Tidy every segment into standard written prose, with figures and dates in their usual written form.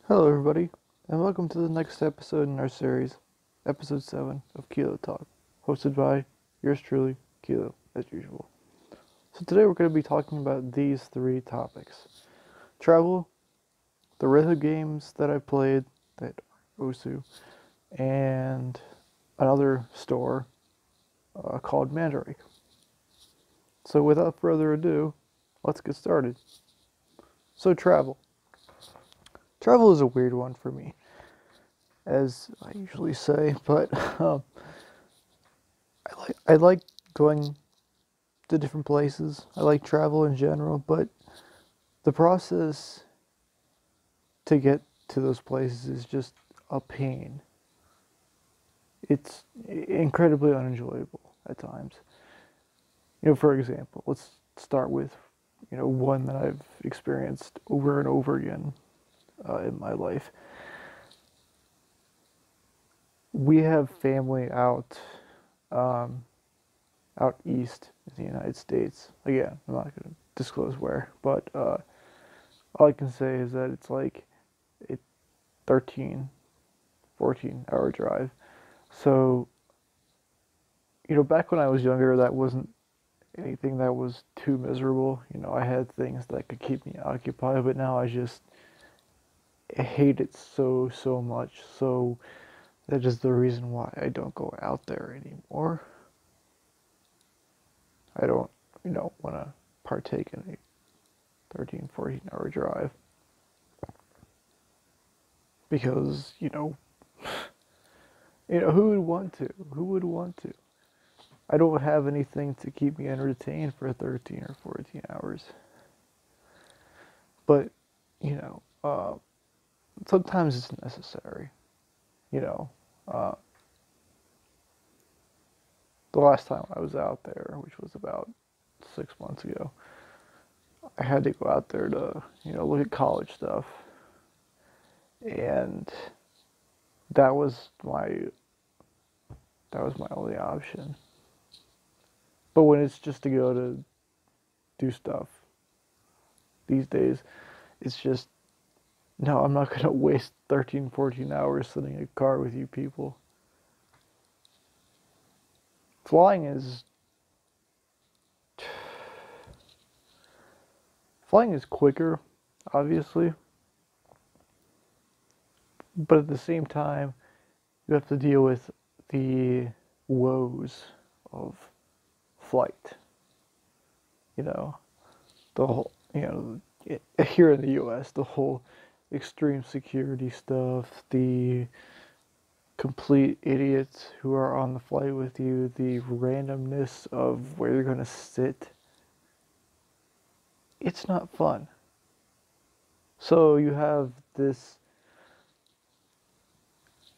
Hello, everybody, and welcome to the next episode in our series, episode 7 of Keelloo Talk, hosted by yours truly, Keelloo, as usual. So, today we're going to be talking about these three topics: travel, the rhythm games that I played that are Osu, and another store called Mandarake. So, without further ado, let's get started. So, travel. Travel is a weird one for me, as I usually say, but I like going to different places. I like travel in general, but the process to get to those places is just a pain. It's incredibly unenjoyable at times. For example, let's start with, one that I've experienced over and over again in my life. We have family um, out east in the United States. Again, I'm not going to disclose where, but all I can say is that it's like a 13, 14-hour drive. So, back when I was younger, that wasn't anything that was too miserable. I had things that could keep me occupied, but now I hate it so, so much. So, that is the reason why I don't go out there anymore. I don't, want to partake in a 13, 14-hour drive because, who would want to? Who would want to? I don't have anything to keep me entertained for 13 or 14 hours. But, you know, uh, sometimes it's necessary. You know, uh, the last time I was out there, which was about 6 months ago, I had to go out there to, look at college stuff. And that was my that was my only option. But when it's just to go to do stuff these days, it's just no, I'm not going to waste 13, 14 hours sitting in a car with you people. Flying is flying is quicker, obviously, but at the same time, you have to deal with the woes of flight. You know, the whole, here in the US, the whole extreme security stuff, the complete idiots who are on the flight with you, the randomness of where you're going to sit. It's not fun. So you have this,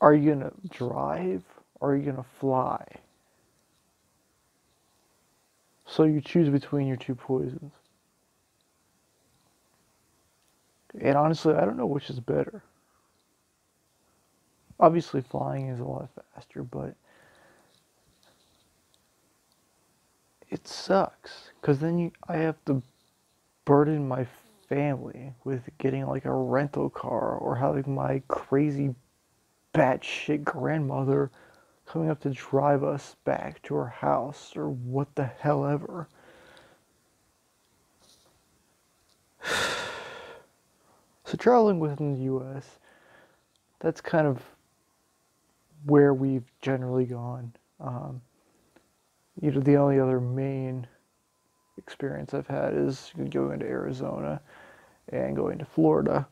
are you going to drive or are you going to fly? So you choose between your two poisons. And honestly, I don't know which is better. Obviously, flying is a lot faster, but it sucks because then I have to burden my family with getting like a rental car or having my crazy batshit grandmother coming up to drive us back to our house or what the hell ever. So traveling within the U.S., that's kind of where we've generally gone. The only other main experience I've had is going to Arizona and going to Florida.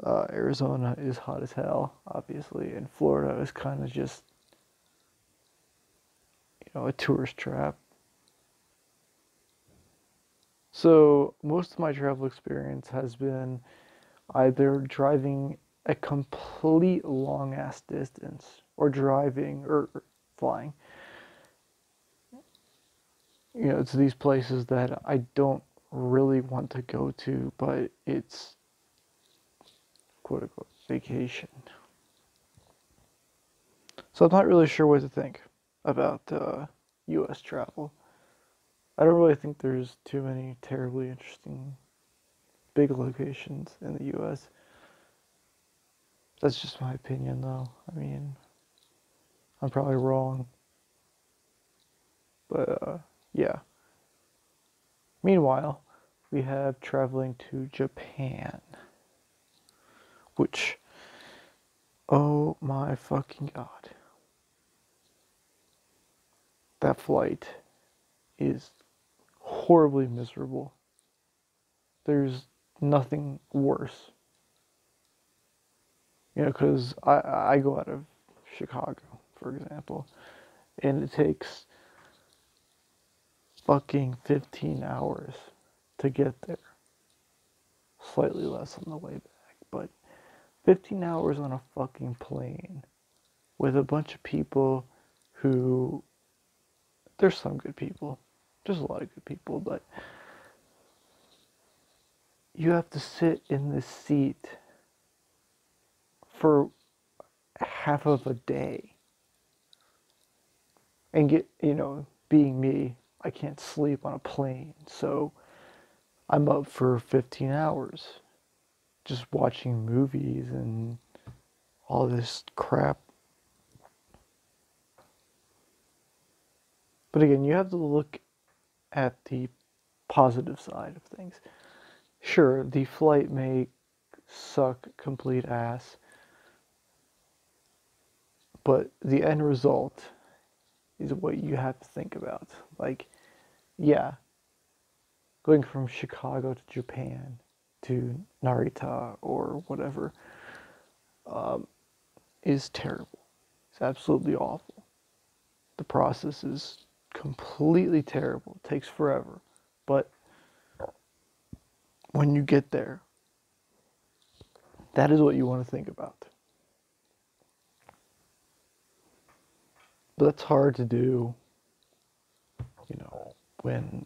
Arizona is hot as hell, obviously, and Florida is kind of just, a tourist trap. So most of my travel experience has been either driving a complete long ass distance or driving or flying, to these places that I don't really want to go to, but it's quote unquote vacation. So I'm not really sure what to think about US travel. I don't really think there's too many terribly interesting big locations in the US. That's just my opinion, though. I mean, I'm probably wrong. But, yeah. Meanwhile, we have traveling to Japan. Which, oh my fucking god. That flight is horribly miserable. There's nothing worse. You know, because I go out of Chicago, for example, and it takes fucking 15 hours to get there. Slightly less on the way back, but 15 hours on a fucking plane with a bunch of people who, there's some good people, there's a lot of good people, but you have to sit in this seat for half of a day and get, you know, being me, I can't sleep on a plane, so I'm up for 15 hours just watching movies and all this crap. But again, you have to look at the positive side of things. Sure, the flight may suck complete ass, but the end result is what you have to think about. Like, yeah, going from Chicago to Japan to Narita or whatever is terrible. It's absolutely awful. The process is completely terrible. It takes forever. But when you get there, that is what you want to think about. But that's hard to do, you know, when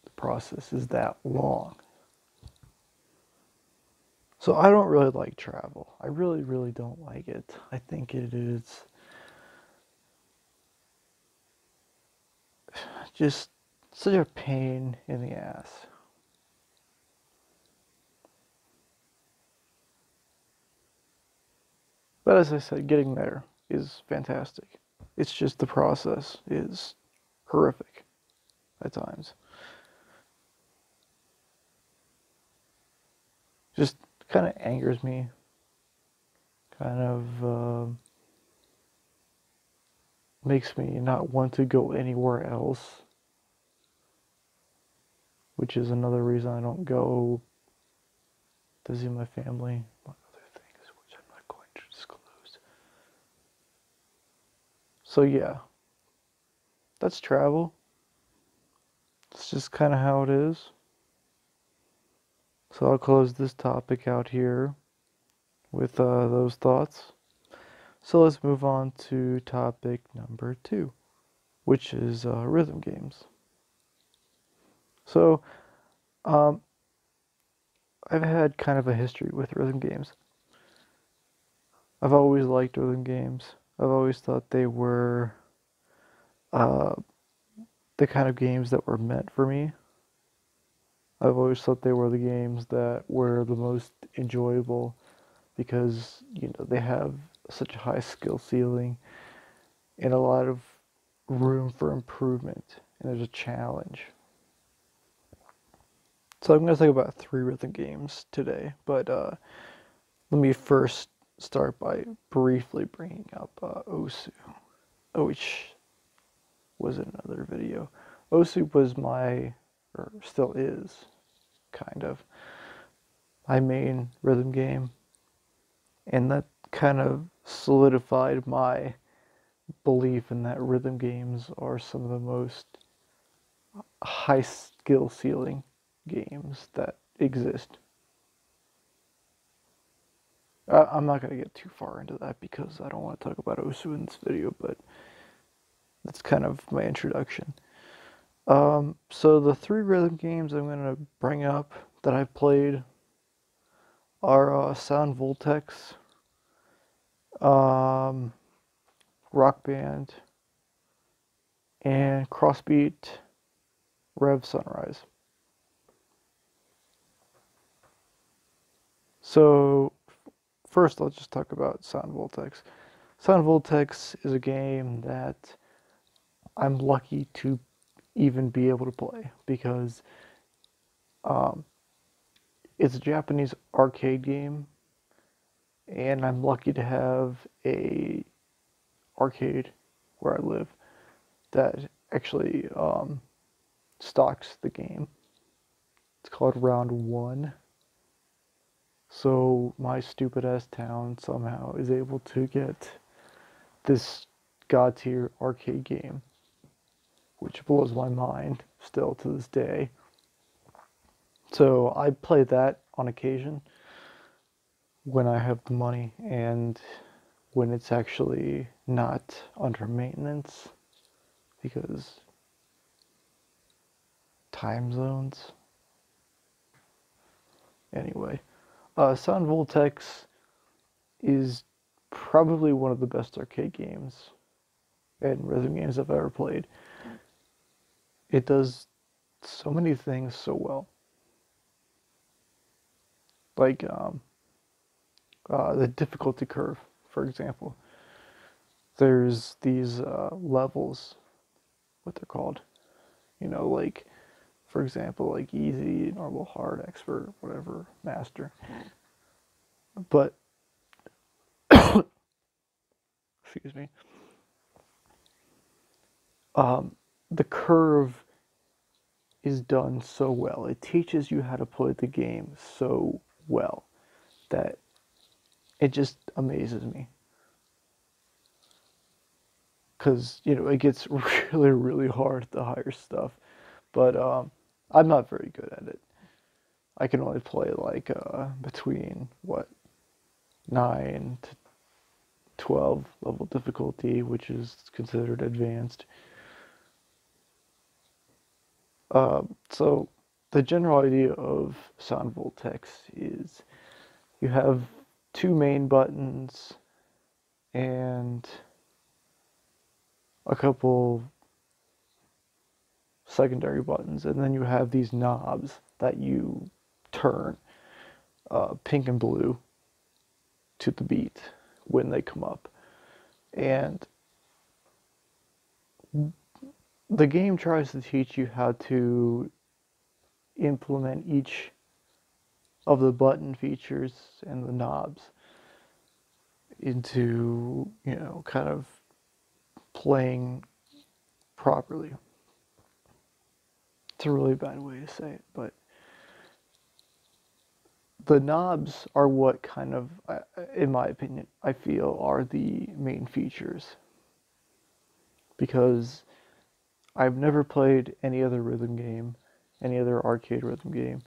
the process is that long. So I don't really like travel. I really, really don't like it. I think it is just such a pain in the ass. But as I said, getting there is fantastic. It's just the process is horrific at times. Just kind of angers me. Kind of makes me not want to go anywhere else, which is another reason I don't go to see my family, among other things, which I'm not going to disclose. So yeah, that's travel. It's just kind of how it is. So I'll close this topic out here with those thoughts. So let's move on to topic number 2, which is rhythm games. So I've had kind of a history with rhythm games. I've always liked rhythm games. I've always thought they were uh, the kind of games that were meant for me. I've always thought they were the games that were the most enjoyable because, you know, they have such a high skill ceiling and a lot of room for improvement, and there's a challenge. So I'm going to talk about 3 rhythm games today, but let me first start by briefly bringing up Osu, which was in another video. Osu was my, or still is, kind of, my main rhythm game, and that kind of solidified my belief in that rhythm games are some of the most high skill ceiling games that exist. I'm not going to get too far into that because I don't want to talk about Osu in this video, but that's kind of my introduction. So the 3 rhythm games I'm going to bring up that I've played are Sound Voltex, Rock Band, and Crossbeat Rev Sunrise. So first I'll just talk about Sound Voltex. Sound Voltex is a game that I'm lucky to even be able to play because it's a Japanese arcade game, and I'm lucky to have a arcade where I live that actually stocks the game. It's called Round One. So my stupid ass town somehow is able to get this god tier arcade game, which blows my mind still to this day. So I play that on occasion when I have the money and when it's actually not under maintenance because time zones. Anyway, Sound Voltex is probably one of the best arcade games and rhythm games I've ever played. It does so many things so well. Like the difficulty curve, for example. There's these levels, what they're called. You know, like, for example, like easy, normal, hard, expert, whatever, master. But, excuse me, the curve is done so well. It teaches you how to play the game so well that it just amazes me. Because, you know, it gets really, really hard, the higher stuff. But I'm not very good at it. I can only play like between, what, 9 to 12 level difficulty, which is considered advanced. So the general idea of Sound Voltex is you have two main buttons and a couple secondary buttons, and then you have these knobs that you turn pink and blue to the beat when they come up. And the game tries to teach you how to implement each of the button features and the knobs into, you know, kind of playing properly. It's a really bad way to say it, but the knobs are what kind of, in my opinion, I feel are the main features. Because I've never played any other rhythm game, any other arcade rhythm game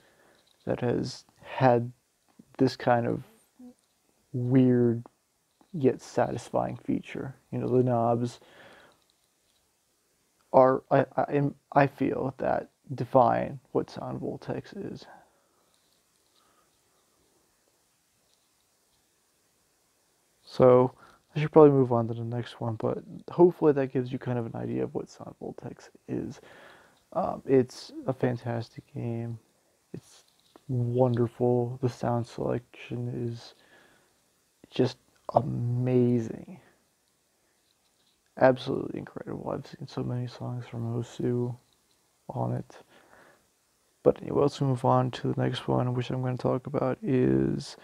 that has had this kind of weird yet satisfying feature. You know, the knobs are, I feel, that define what Sound Voltex is. So I should probably move on to the next one, but hopefully that gives you kind of an idea of what Sound Voltex is. It's a fantastic game. It's wonderful. The sound selection is just amazing. Absolutely incredible. I've seen so many songs from Osu on it. But anyway, let's move on to the next one, which I'm going to talk about is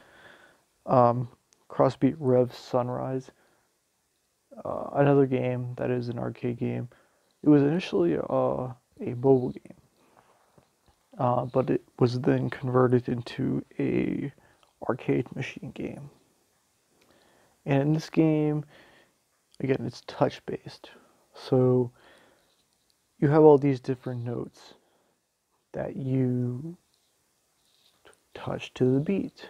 Crossbeat Rev Sunrise. Another game that is an arcade game. It was initially a mobile game, but it was then converted into a arcade machine game. And in this game, again, it's touch based. So you have all these different notes that you touch to the beat.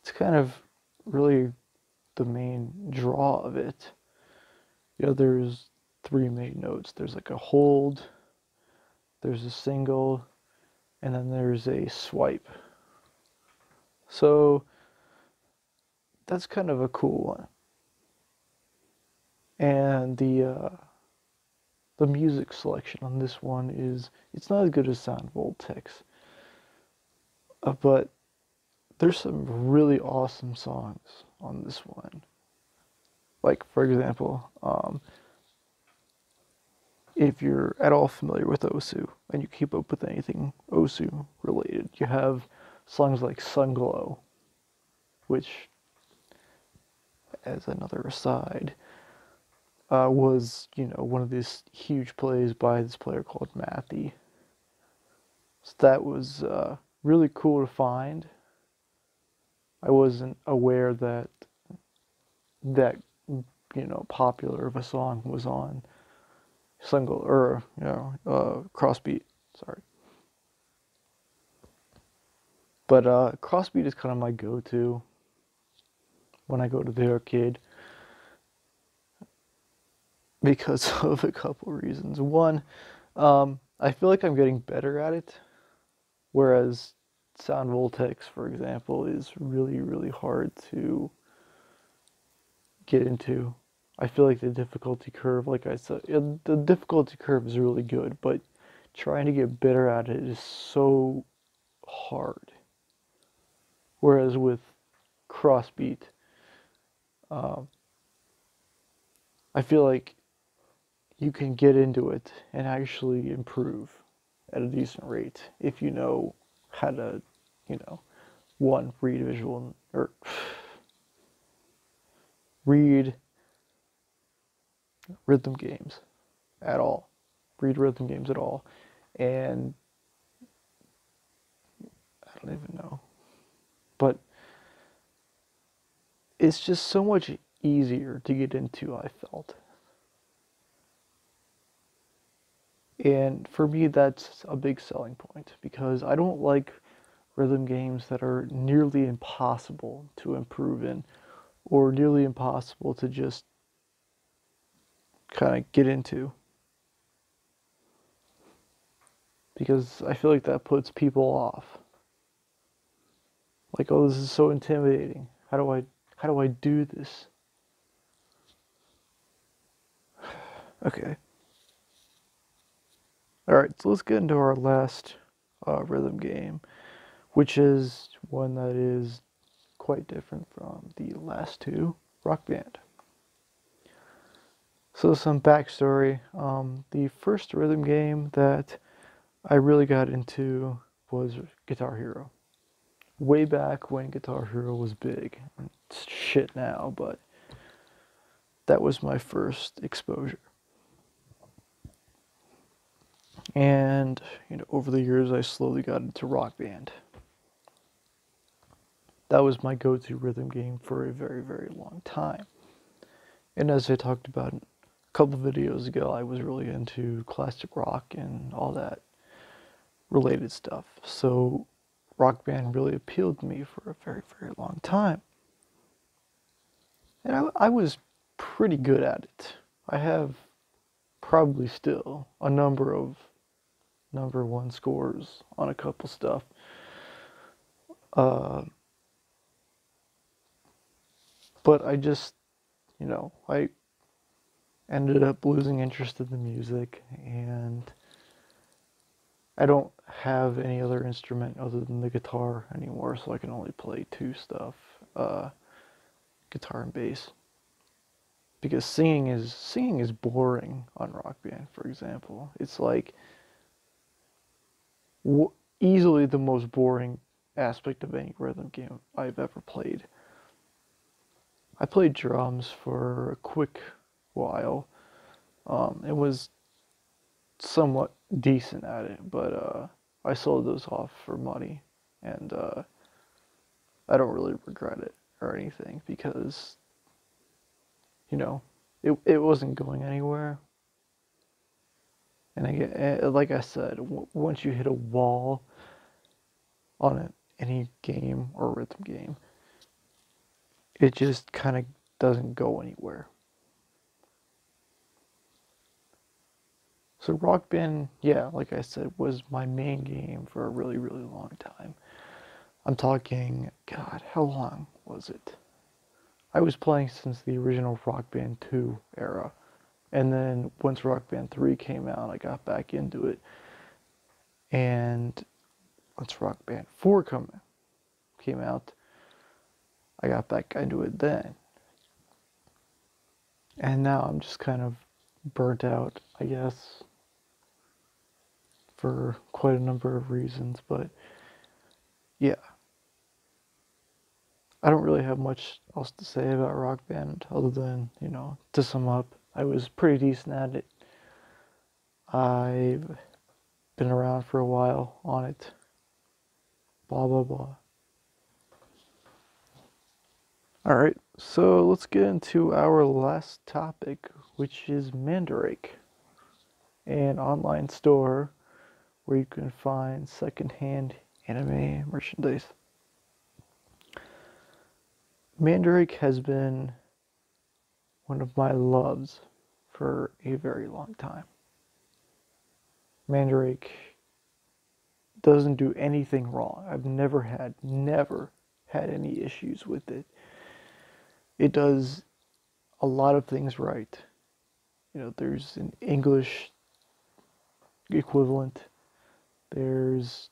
It's kind of really the main draw of it. You know, there's three main notes. There's like a hold, there's a single, and then there's a swipe. So that's kind of a cool one. And the music selection on this one is, it's not as good as Sound Voltex, but there's some really awesome songs on this one. Like, for example, if you're at all familiar with Osu and you keep up with anything Osu related, you have songs like Sunglow, which, as another aside, was, one of these huge plays by this player called Matthew. So that was really cool to find. I wasn't aware that popular of a song was on single or Crossbeat. Sorry, but Crossbeat is kind of my go-to when I go to the arcade because of a couple reasons. One, I feel like I'm getting better at it, whereas Sound Voltex, for example, is really, really hard to get into. I feel like the difficulty curve, like I said, the difficulty curve is really good, but trying to get better at it is so hard. Whereas with Crossbeat, I feel like you can get into it and actually improve at a decent rate if you know how to, one, read visual or read rhythm games at all. Read rhythm games at all. And I don't even know. But it's just so much easier to get into, I felt. And for me, that's a big selling point because I don't like rhythm games that are nearly impossible to improve in or nearly impossible to just kind of get into. Because I feel like that puts people off. Like, oh, this is so intimidating. How do I do this? Okay. All right, so let's get into our last rhythm game, which is one that is quite different from the last two, Rock Band. So some backstory. The first rhythm game that I really got into was Guitar Hero. Way back when Guitar Hero was big. It's shit now, but that was my first exposure. And, over the years I slowly got into Rock Band. That was my go-to rhythm game for a very, very long time. And as I talked about a couple videos ago, I was really into classic rock and all that related stuff. So Rock Band really appealed to me for a very, very long time. And I was pretty good at it. I have probably still a number of number one scores on a couple stuff. But I just, I ended up losing interest in the music, and I don't have any other instrument other than the guitar anymore, so I can only play two stuff, guitar and bass. Because singing is boring on Rock Band, for example. It's like easily the most boring aspect of any rhythm game I've ever played. I played drums for a quick while. It was somewhat decent at it, but I sold those off for money, and I don't really regret it or anything because, it wasn't going anywhere. And like I said, once you hit a wall on any game or rhythm game, it just kind of doesn't go anywhere. So Rock Band, yeah, like I said, was my main game for a really, really long time. I'm talking, God, how long was it? I was playing since the original Rock Band 2 era. And then once Rock Band 3 came out, I got back into it. And once Rock Band 4 came out, came out, I got back into it then. And now I'm just kind of burnt out, I guess, for quite a number of reasons. But yeah, I don't really have much else to say about Rock Band other than, to sum up, I was pretty decent at it. I've been around for a while on it. Blah, blah, blah. Alright, so let's get into our last topic, which is Mandarake, an online store where you can find secondhand anime merchandise. Mandarake has been one of my loves for a very long time. Mandarake doesn't do anything wrong. I've never had any issues with it. It does a lot of things right. There's an English equivalent. There's,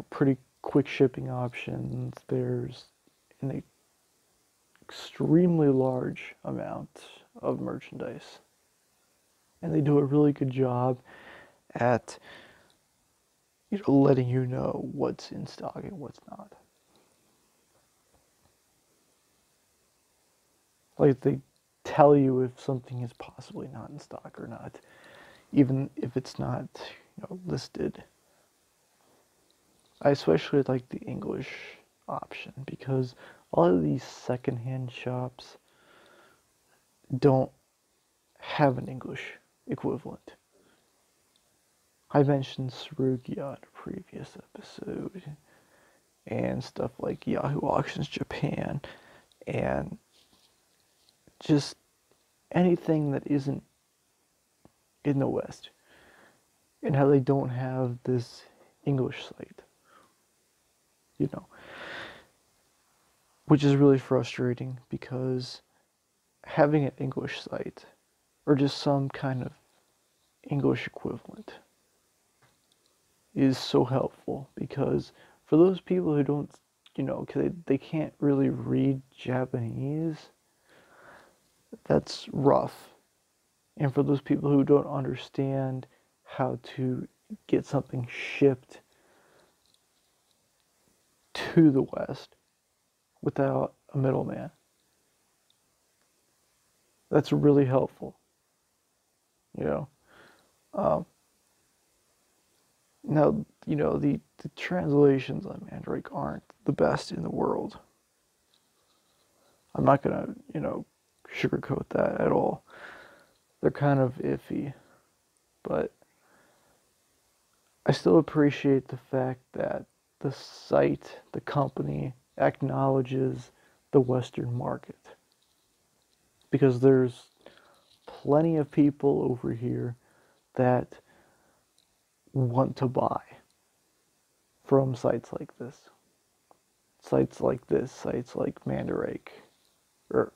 pretty quick shipping options. There's an extremely large amount of merchandise. And they do a really good job at, letting you know what's in stock and what's not. Like, they tell you if something is possibly not in stock or not, even if it's not, listed. I especially like the English option because a lot of these secondhand shops don't have an English equivalent. I mentioned Surugia in a previous episode and stuff like Yahoo Auctions Japan and just anything that isn't in the West and how they don't have this English site, which is really frustrating because having an English site or just some kind of English equivalent is so helpful because for those people who don't, cause they can't really read Japanese, that's rough. And for those people who don't understand how to get something shipped to the West without a middleman, that's really helpful. Now, the translations on Mandarake aren't the best in the world. I'm not gonna, sugarcoat that at all. They're kind of iffy, but I still appreciate the fact that the site, the company, acknowledges the Western market. Because there's plenty of people over here that want to buy from sites like this. Sites like Mandarake, or,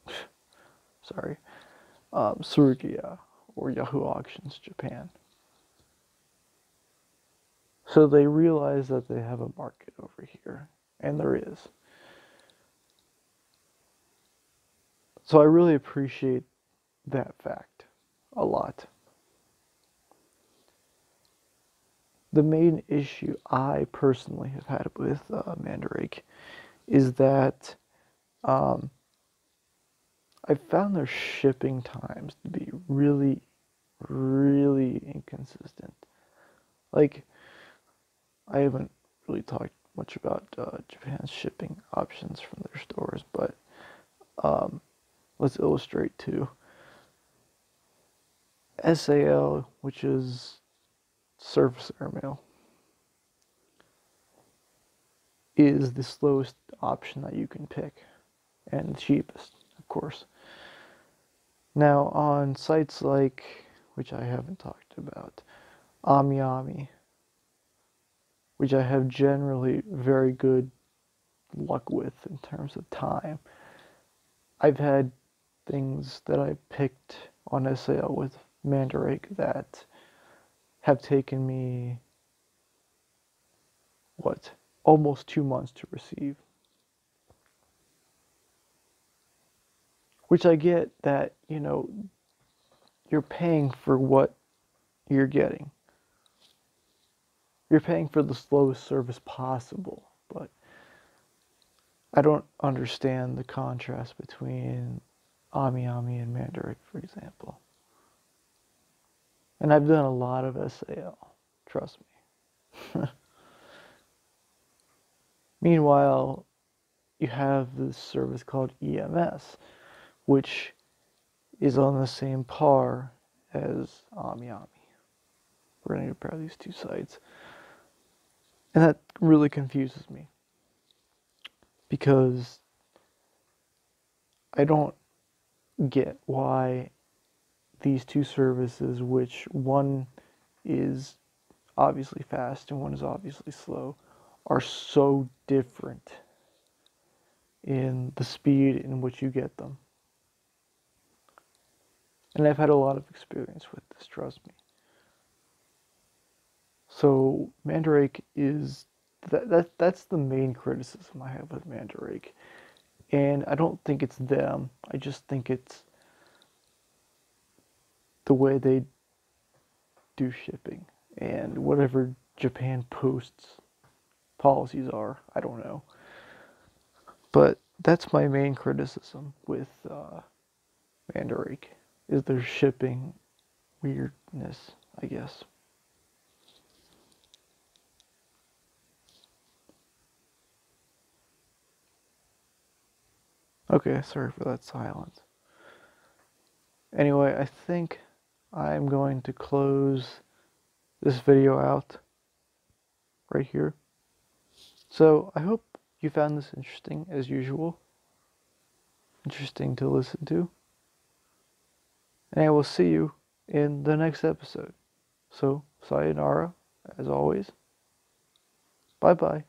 sorry, Surugia, or Yahoo Auctions Japan. So they realize that they have a market over here, and there is. So I really appreciate that fact a lot. The main issue I personally have had with Mandarake is that I found their shipping times to be really, really inconsistent. Like, I haven't really talked much about Japan's shipping options from their stores, but let's illustrate too. SAL, which is surface airmail, is the slowest option that you can pick and the cheapest, of course. Now, on sites like, which I haven't talked about, AmiAmi, which I have generally very good luck with in terms of time, I've had things that I picked on SAL with Mandarake that have taken me, almost 2 months to receive. Which I get that, you're paying for what you're getting. You're paying for the slowest service possible, but I don't understand the contrast between AmiAmi and Mandarake, for example. And I've done a lot of SAL, trust me. Meanwhile, you have this service called EMS, which is on the same par as AmiAmi. We're going to compare these two sites. And that really confuses me, because I don't get why these two services, which one is obviously fast and one is obviously slow, are so different in the speed in which you get them. And I've had a lot of experience with this, trust me. So Mandarake is that's the main criticism I have with Mandarake. And I don't think it's them. I just think it's the way they do shipping and whatever Japan Post's policies are. I don't know. But that's my main criticism with Mandarake, is their shipping weirdness, I guess. Okay, sorry for that silence. Anyway, I think I'm going to close this video out right here. So I hope you found this interesting, as usual. Interesting to listen to. And I will see you in the next episode. So, sayonara, as always. Bye-bye.